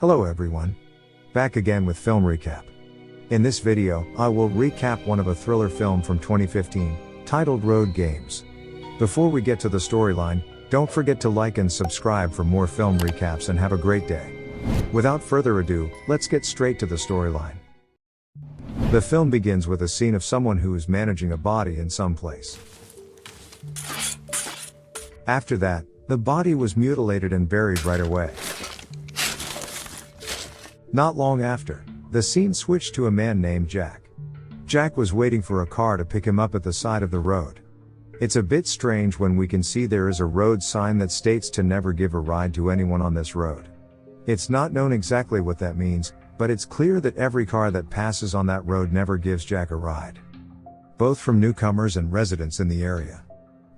Hello everyone. Back again with film recap. In this video, I will recap one of a thriller film from 2015, titled Road Games. Before we get to the storyline, don't forget to like and subscribe for more film recaps and have a great day. Without further ado, let's get straight to the storyline. The film begins with a scene of someone who is managing a body in some place. After that, the body was mutilated and buried right away. Not long after, the scene switched to a man named Jack. Jack was waiting for a car to pick him up at the side of the road. It's a bit strange when we can see there is a road sign that states to never give a ride to anyone on this road. It's not known exactly what that means, but it's clear that every car that passes on that road never gives Jack a ride. Both from newcomers and residents in the area.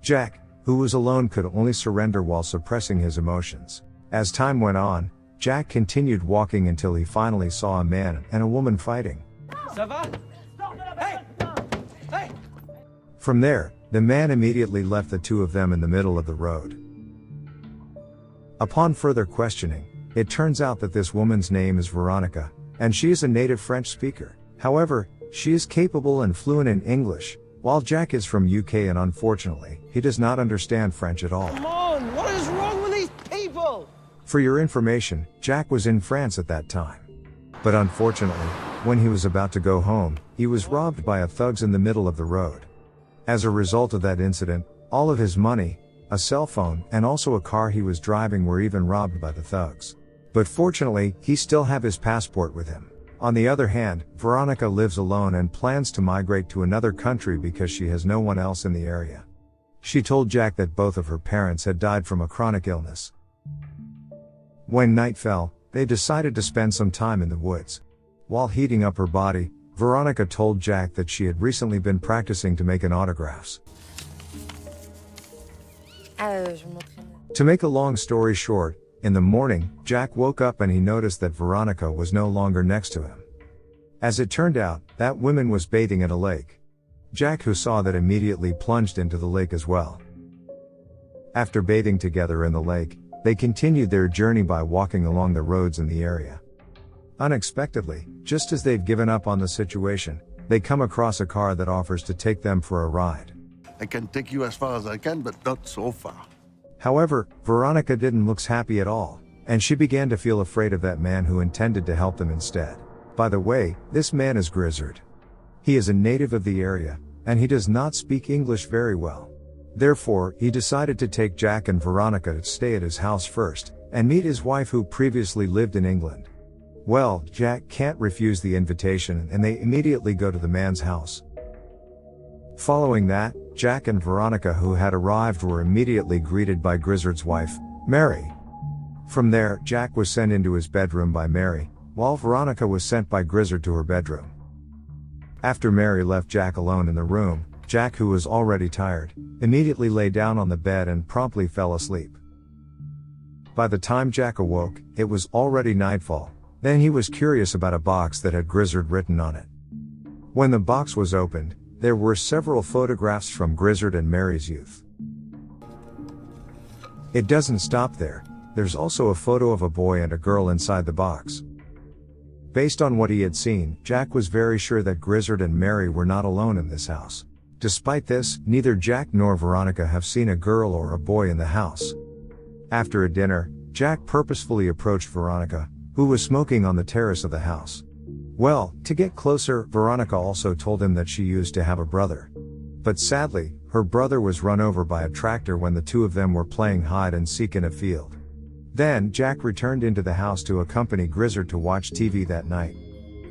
Jack, who was alone, could only surrender while suppressing his emotions. As time went on, Jack continued walking until he finally saw a man and a woman fighting. From there, the man immediately left the two of them in the middle of the road. Upon further questioning, it turns out that this woman's name is Veronica, and she is a native French speaker. However, she is capable and fluent in English, while Jack is from UK and unfortunately, he does not understand French at all. Come on, what is wrong with these people? For your information, Jack was in France at that time. But unfortunately, when he was about to go home, he was robbed by thugs in the middle of the road. As a result of that incident, all of his money, a cell phone, and also a car he was driving were even robbed by the thugs. But fortunately, he still have his passport with him. On the other hand, Veronica lives alone and plans to migrate to another country because she has no one else in the area. She told Jack that both of her parents had died from a chronic illness. When night fell, they decided to spend some time in the woods. While heating up her body, Veronica told Jack that she had recently been practicing to make autographs. To make a long story short, in the morning, Jack woke up and he noticed that Veronica was no longer next to him. As it turned out, that woman was bathing at a lake. Jack, who saw that, immediately plunged into the lake as well. After bathing together in the lake, they continued their journey by walking along the roads in the area. Unexpectedly, just as they've given up on the situation, they come across a car that offers to take them for a ride. I can take you as far as I can, but not so far. However, Veronica didn't look happy at all, and she began to feel afraid of that man who intended to help them instead. By the way, this man is Grizzard. He is a native of the area, and he does not speak English very well. Therefore, he decided to take Jack and Veronica to stay at his house first, and meet his wife who previously lived in England. Well, Jack can't refuse the invitation and they immediately go to the man's house. Following that, Jack and Veronica, who had arrived, were immediately greeted by Grizzard's wife, Mary. From there, Jack was sent into his bedroom by Mary, while Veronica was sent by Grizzard to her bedroom. After Mary left Jack alone in the room, Jack, who was already tired, immediately lay down on the bed and promptly fell asleep. By the time Jack awoke, it was already nightfall. Then he was curious about a box that had Grizzard written on it. When the box was opened, there were several photographs from Grizzard and Mary's youth. It doesn't stop there, there's also a photo of a boy and a girl inside the box. Based on what he had seen, Jack was very sure that Grizzard and Mary were not alone in this house. Despite this, neither Jack nor Veronica have seen a girl or a boy in the house. After a dinner, Jack purposefully approached Veronica, who was smoking on the terrace of the house. Well, to get closer, Veronica also told him that she used to have a brother. But sadly, her brother was run over by a tractor when the two of them were playing hide and seek in a field. Then, Jack returned into the house to accompany Grizzard to watch TV that night.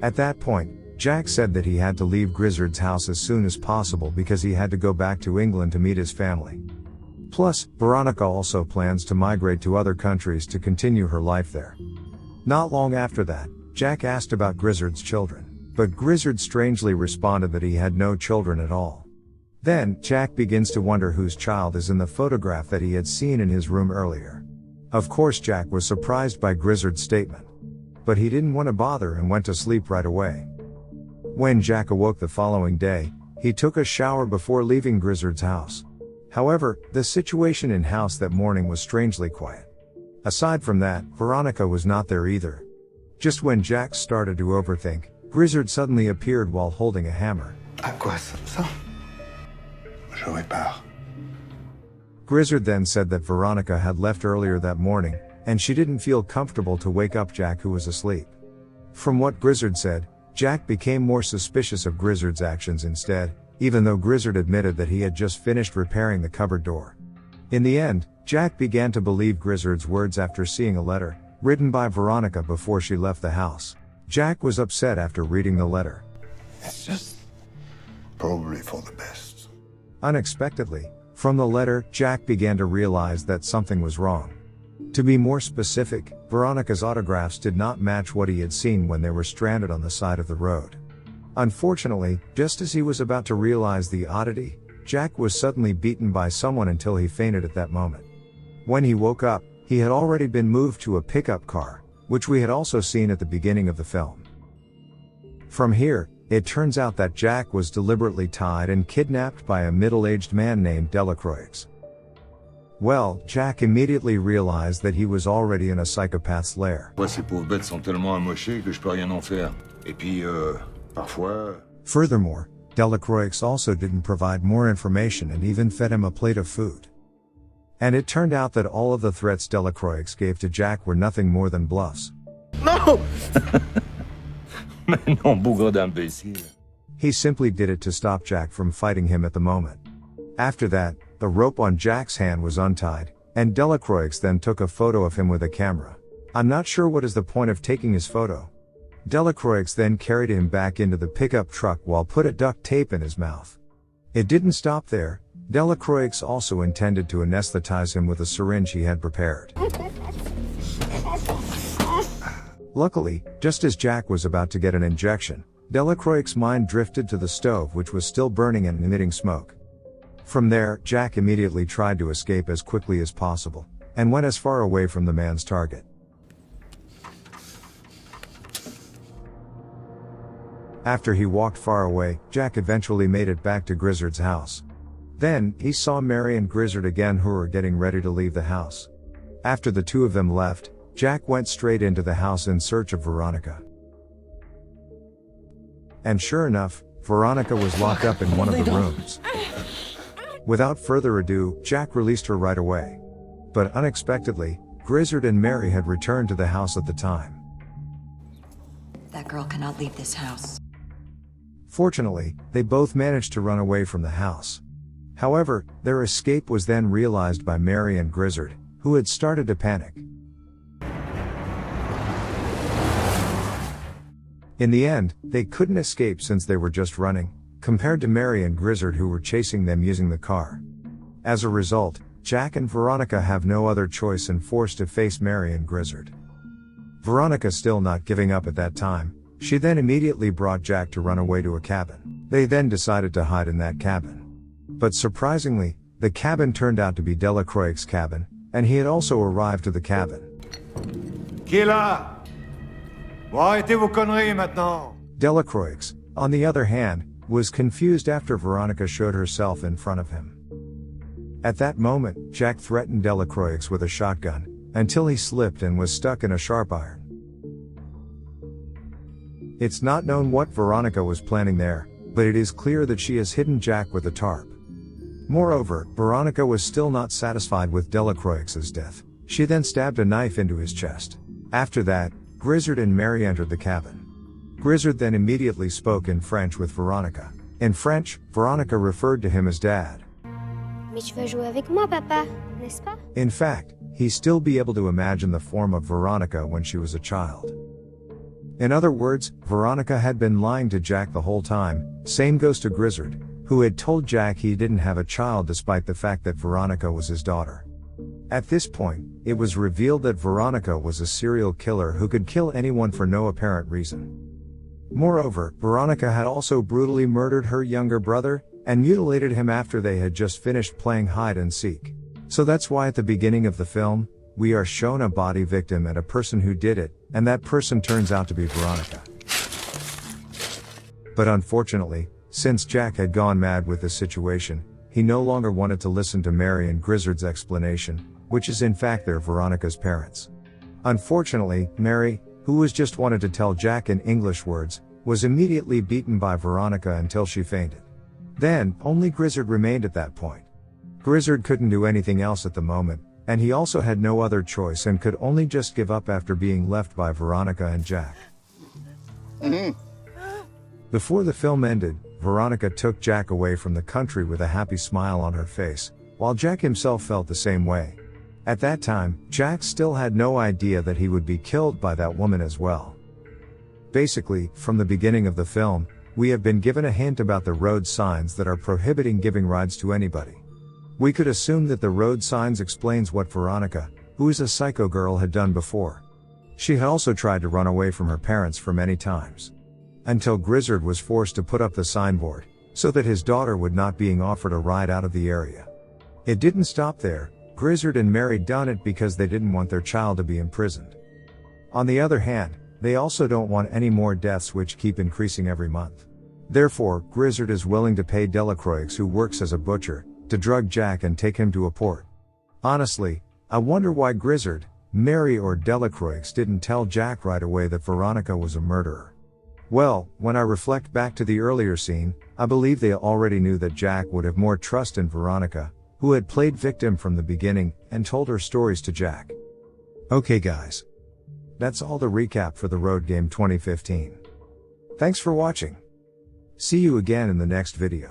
At that point, Jack said that he had to leave Grizzard's house as soon as possible because he had to go back to England to meet his family. Plus, Veronica also plans to migrate to other countries to continue her life there. Not long after that, Jack asked about Grizzard's children, but Grizzard strangely responded that he had no children at all. Then, Jack begins to wonder whose child is in the photograph that he had seen in his room earlier. Of course, Jack was surprised by Grizzard's statement. But he didn't want to bother and went to sleep right away. When Jack awoke the following day, he took a shower before leaving Grizzard's house. However, the situation in house that morning was strangely quiet. Aside from that, Veronica was not there either. Just when Jack started to overthink, Grizzard suddenly appeared while holding a hammer. À quoi ça? Je répare. Grizzard then said that Veronica had left earlier that morning, and she didn't feel comfortable to wake up Jack, who was asleep. From what Grizzard said, Jack became more suspicious of Grizzard's actions instead, even though Grizzard admitted that he had just finished repairing the cupboard door. In the end, Jack began to believe Grizzard's words after seeing a letter, written by Veronica before she left the house. Jack was upset after reading the letter. It's just probably for the best. Unexpectedly, from the letter, Jack began to realize that something was wrong. To be more specific, Veronica's autographs did not match what he had seen when they were stranded on the side of the road. Unfortunately, just as he was about to realize the oddity, Jack was suddenly beaten by someone until he fainted at that moment. When he woke up, he had already been moved to a pickup car, which we had also seen at the beginning of the film. From here, it turns out that Jack was deliberately tied and kidnapped by a middle-aged man named Delacroix. Well, Jack immediately realized that he was already in a psychopath's lair. Ces pauvres bêtes sont tellement amochées que je peux rien en faire. Et puis, parfois... Furthermore, Delacroix also didn't provide more information and even fed him a plate of food. And it turned out that all of the threats Delacroix gave to Jack were nothing more than bluffs. No! Mais non, bougre d'imbécile. He simply did it to stop Jack from fighting him at the moment. After that, the rope on Jack's hand was untied, and Delacroix then took a photo of him with a camera. I'm not sure what is the point of taking his photo. Delacroix then carried him back into the pickup truck while put a duct tape in his mouth. It didn't stop there. Delacroix also intended to anesthetize him with a syringe he had prepared. Luckily, just as Jack was about to get an injection, Delacroix's mind drifted to the stove, which was still burning and emitting smoke. From there, Jack immediately tried to escape as quickly as possible, and went as far away from the man's target. After he walked far away, Jack eventually made it back to Grizzard's house. Then, he saw Mary and Grizzard again, who were getting ready to leave the house. After the two of them left, Jack went straight into the house in search of Veronica. And sure enough, Veronica was locked up in one of the rooms. Without further ado, Jack released her right away. But unexpectedly, Grizzard and Mary had returned to the house at the time. That girl cannot leave this house. Fortunately, they both managed to run away from the house. However, their escape was then realized by Mary and Grizzard, who had started to panic. In the end, they couldn't escape since they were just running, compared to Mary and Grizzard, who were chasing them using the car. As a result, Jack and Veronica have no other choice and forced to face Mary and Grizzard. Veronica still not giving up at that time, she then immediately brought Jack to run away to a cabin. They then decided to hide in that cabin. But surprisingly, the cabin turned out to be Delacroix's cabin, and he had also arrived to the cabin. Qui est là? Bon, arrêtez vos conneries maintenant. Delacroix, on the other hand, was confused after Veronica showed herself in front of him. At that moment, Jack threatened Delacroix with a shotgun, until he slipped and was stuck in a sharp iron. It's not known what Veronica was planning there, but it is clear that she has hidden Jack with a tarp. Moreover, Veronica was still not satisfied with Delacroix's death. She then stabbed a knife into his chest. After that, Grizzard and Mary entered the cabin. Grizzard then immediately spoke in French with Veronica. In French, Veronica referred to him as Dad. Mais tu vas jouer avec moi, papa, n'est-ce pas? In fact, he'd still be able to imagine the form of Veronica when she was a child. In other words, Veronica had been lying to Jack the whole time. Same goes to Grizzard, who had told Jack he didn't have a child despite the fact that Veronica was his daughter. At this point, it was revealed that Veronica was a serial killer who could kill anyone for no apparent reason. Moreover, Veronica had also brutally murdered her younger brother, and mutilated him after they had just finished playing hide and seek. So that's why at the beginning of the film, we are shown a body victim and a person who did it, and that person turns out to be Veronica. But unfortunately, since Jack had gone mad with this situation, he no longer wanted to listen to Mary and Grizzard's explanation, which is in fact their Veronica's parents. Unfortunately, Mary, who was just wanted to tell Jack in English words, was immediately beaten by Veronica until she fainted. Then, only Grizzard remained at that point. Grizzard couldn't do anything else at the moment, and he also had no other choice and could only just give up after being left by Veronica and Jack. Before the film ended, Veronica took Jack away from the country with a happy smile on her face, while Jack himself felt the same way. At that time, Jack still had no idea that he would be killed by that woman as well. Basically, from the beginning of the film, we have been given a hint about the road signs that are prohibiting giving rides to anybody. We could assume that the road signs explains what Veronica, who is a psycho girl, had done before. She had also tried to run away from her parents for many times. Until Grizzard was forced to put up the signboard, so that his daughter would not being offered a ride out of the area. It didn't stop there. Grizzard and Mary done it because they didn't want their child to be imprisoned. On the other hand, they also don't want any more deaths which keep increasing every month. Therefore, Grizzard is willing to pay Delacroix, who works as a butcher, to drug Jack and take him to a port. Honestly, I wonder why Grizzard, Mary or Delacroix didn't tell Jack right away that Veronica was a murderer. Well, when I reflect back to the earlier scene, I believe they already knew that Jack would have more trust in Veronica, who had played victim from the beginning, and told her stories to Jack. Okay guys. That's all the recap for the Road Game 2015. Thanks for watching. See you again in the next video.